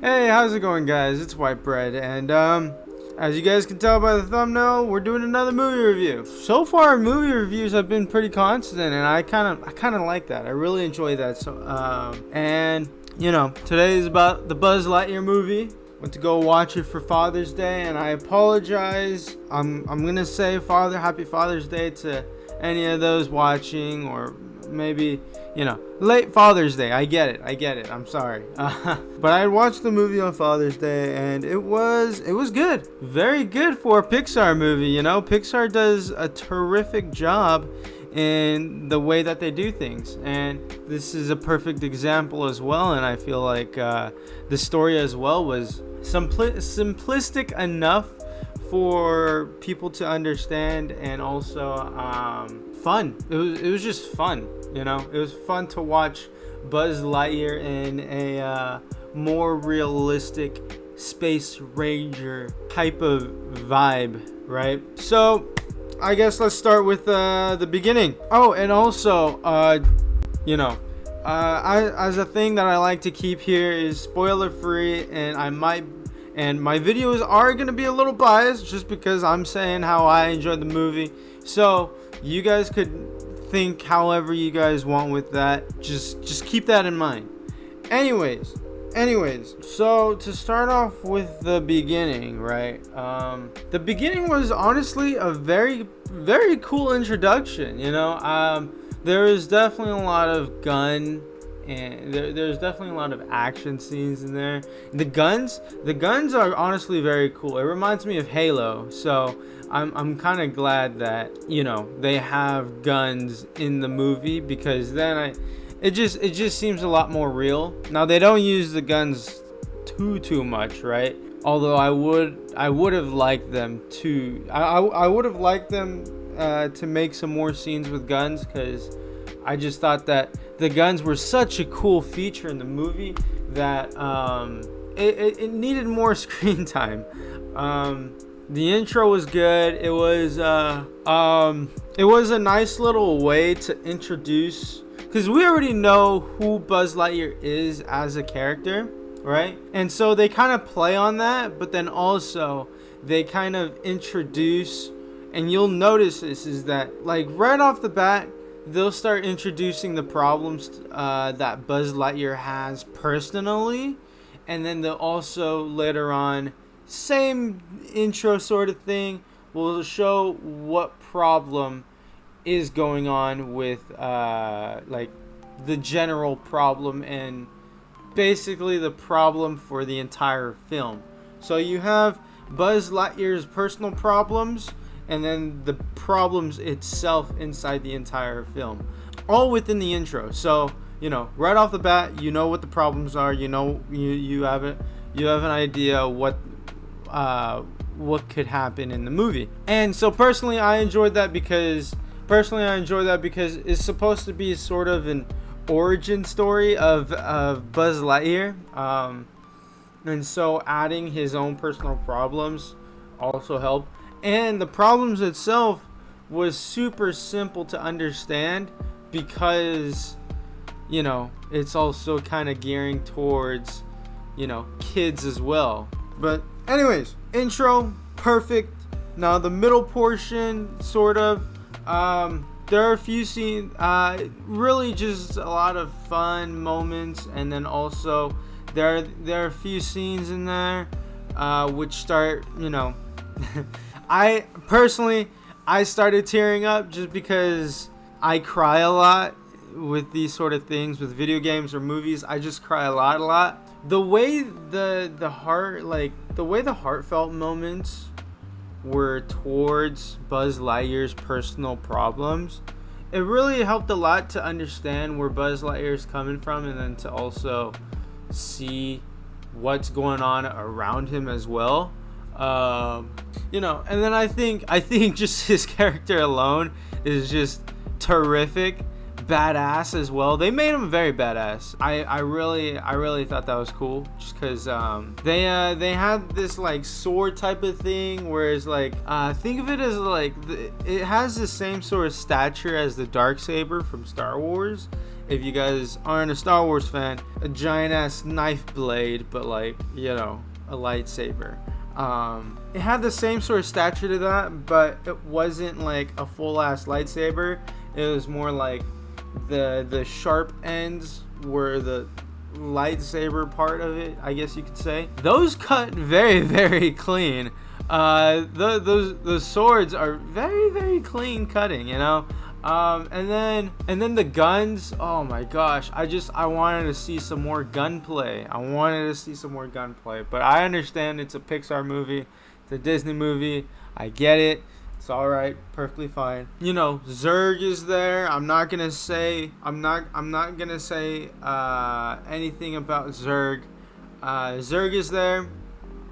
Hey, how's it going, guys? It's White Bread, and as you guys can tell by the thumbnail, we're doing another movie review. So far, movie reviews have been pretty constant, and I kind of like that. I really enjoy that. So, and you know, today is about the Buzz Lightyear movie. Went to go watch it for Father's Day, and I apologize. I'm gonna say Happy Father's Day to any of those watching, or maybe, you know, late Father's Day. I get it. I'm sorry. But I watched the movie on Father's Day, and it was good. Very good for a Pixar movie. You know, Pixar does a terrific job in the way that they do things, and this is a perfect example as well. And I feel like the story as well was simplistic enough for people to understand, and also fun. It was just fun. You know, it was fun to watch Buzz Lightyear in a more realistic Space Ranger type of vibe, right? So I guess let's start with the beginning. Oh, and also, you know, as a thing that I like to keep here is spoiler free, and my videos are gonna be a little biased just because I'm saying how I enjoyed the movie. So you guys could think however you guys want with that. Just keep that in mind. Anyways, so to start off with the beginning, right? The beginning was honestly a very cool introduction. You know, there is definitely a lot of gun, and there's definitely a lot of action scenes in there. The guns are honestly very cool. It reminds me of Halo, so I'm kind of glad that, you know, they have guns in the movie, because then it just seems a lot more real. Now they don't use the guns too much, right? Although I would have liked them to. I would have liked them to make some more scenes with guns, because I just thought that the guns were such a cool feature in the movie that it needed more screen time. The intro was good. It was a nice little way to introduce, because we already know who Buzz Lightyear is as a character, right? And so they kind of play on that, but then also they kind of introduce, and you'll notice this, is that like right off the bat, they'll start introducing the problems that Buzz Lightyear has personally, and then they'll also later on, same intro sort of thing, will show what problem is going on with like the general problem, and basically the problem for the entire film. So you have Buzz Lightyear's personal problems, and then the problems itself inside the entire film, all within the intro. So, you know, right off the bat, you know what the problems are. You know, you have an idea what could happen in the movie. And so personally I enjoyed that because it's supposed to be sort of an origin story of Buzz Lightyear, and so adding his own personal problems also helped. And the problems itself was super simple to understand, because, you know, it's also kind of gearing towards, you know, kids as well. But anyways, intro, perfect. Now the middle portion, sort of, there are a few scenes, really just a lot of fun moments, and then also there are a few scenes in there, which start, you know, I started tearing up just because I cry a lot with these sort of things, with video games or movies. I just cry a lot. The way the heartfelt moments were towards Buzz Lightyear's personal problems, it really helped a lot to understand where Buzz Lightyear is coming from, and then to also see what's going on around him as well. You know, and then I think just his character alone is just terrific. Badass as well. They made him very badass. I really thought that was cool, just because they had this like sword type of thing, whereas like think of it as like it has the same sort of stature as the Darksaber from Star Wars, if you guys aren't a Star Wars fan, a giant ass knife blade, but like, you know, a lightsaber. It had the same sort of stature to that, but it wasn't like a full ass lightsaber. It was more like the sharp ends were the lightsaber part of it, I guess you could say. Those cut very, very clean. Those swords are very, very clean cutting, you know. And then the guns. Oh my gosh, I wanted to see some more gunplay. But I understand it's a Pixar movie, it's a Disney movie. I get it. It's all right, perfectly fine. You know, Zurg is there. I'm not gonna say anything about Zurg. Zurg is there.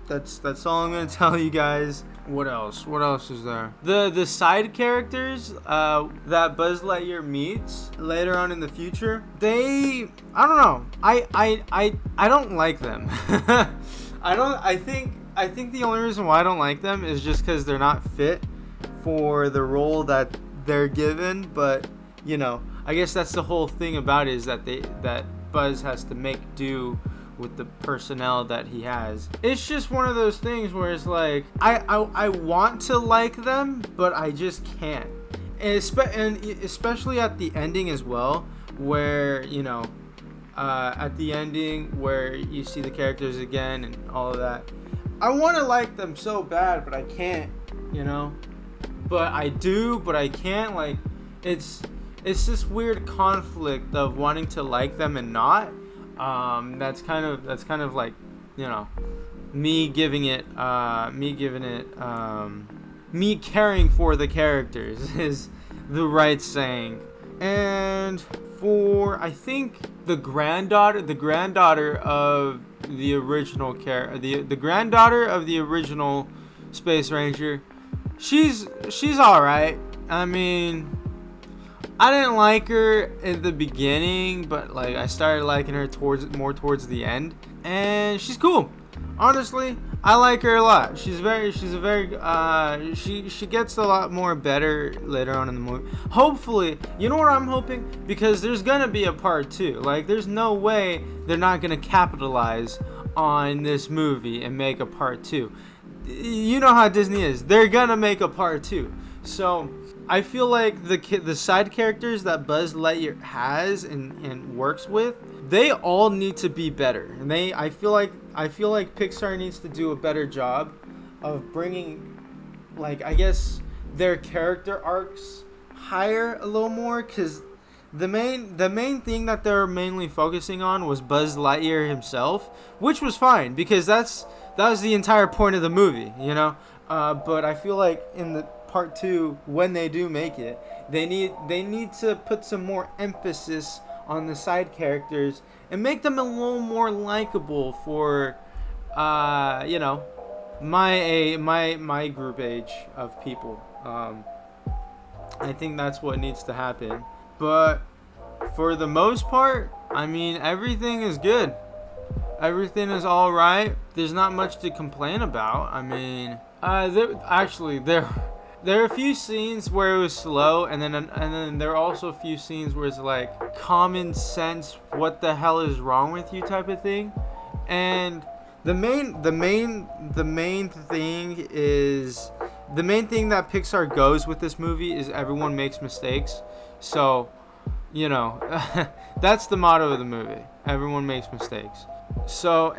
That's all I'm gonna tell you guys. What else is there? The side characters that Buzz Lightyear meets later on in the future, I don't know. I don't like them. I think the only reason why I don't like them is just because they're not fit for the role that they're given. But you know, I guess that's the whole thing about it, is that Buzz has to make do with the personnel that he has. It's just one of those things where it's like I want to like them, but I just can't. And especially at the ending as well, where you know, at the ending where you see the characters again and all of that. I want to like them so bad, but I can't. You know, but I do, but I can't. Like, it's this weird conflict of wanting to like them and not. That's kind of like, you know, me caring for the characters is the right saying. And for, I think, the granddaughter of the original the granddaughter of the original Space Ranger, she's all right. I mean, I didn't like her in the beginning, but like I started liking her towards the end, and she's cool. Honestly, I like her a lot. She gets a lot more better later on in the movie. Hopefully, you know what I'm hoping? Because there's gonna be a part 2. Like, there's no way they're not gonna capitalize on this movie and make a part 2. You know how Disney is. They're gonna make a part 2. So I feel like the side characters that Buzz Lightyear has and works with, they all need to be better. And I feel like Pixar needs to do a better job of bringing, like, I guess, their character arcs higher a little more, because the main thing that they're mainly focusing on was Buzz Lightyear himself, which was fine because that was the entire point of the movie, you know. But I feel like in the part 2, when they do make it, they need to put some more emphasis on the side characters and make them a little more likable for you know, my group age of people. I think that's what needs to happen. But for the most part, I mean, everything is good. Everything is all right. There's not much to complain about. I mean, there are a few scenes where it was slow, and then there are also a few scenes where it's like common sense, what the hell is wrong with you type of thing. And the main thing that Pixar goes with this movie is everyone makes mistakes. So, you know, that's the motto of the movie. Everyone makes mistakes. So,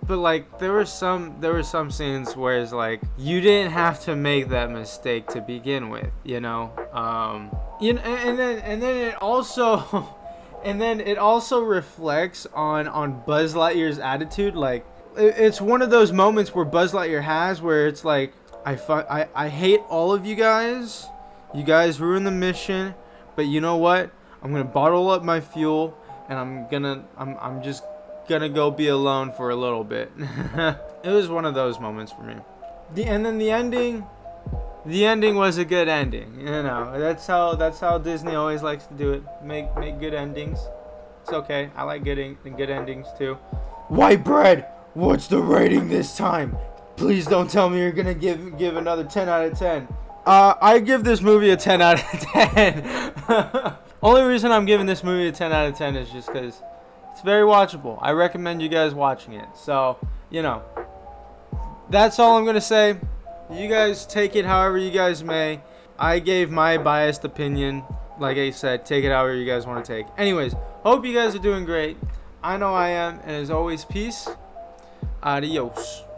but like there were some scenes where it's like you didn't have to make that mistake to begin with, you know. And then it also reflects on Buzz Lightyear's attitude. Like, it's one of those moments where Buzz Lightyear has where it's like, I hate all of you guys. You guys ruined the mission, but you know what? I'm gonna bottle up my fuel, and I'm just gonna go be alone for a little bit. It was one of those moments for me. And then the ending was a good ending. You know, that's how Disney always likes to do it. Make good endings. It's okay. I like good endings too. White bread. What's the rating this time? Please don't tell me you're gonna give another 10 out of 10. I give this movie a 10 out of 10. Only reason I'm giving this movie a 10 out of 10 is just because it's very watchable. I recommend you guys watching it. So, you know, that's all I'm going to say. You guys take it however you guys may. I gave my biased opinion. Like I said, take it however you guys want to take. Anyways, hope you guys are doing great. I know I am. And as always, peace. Adios.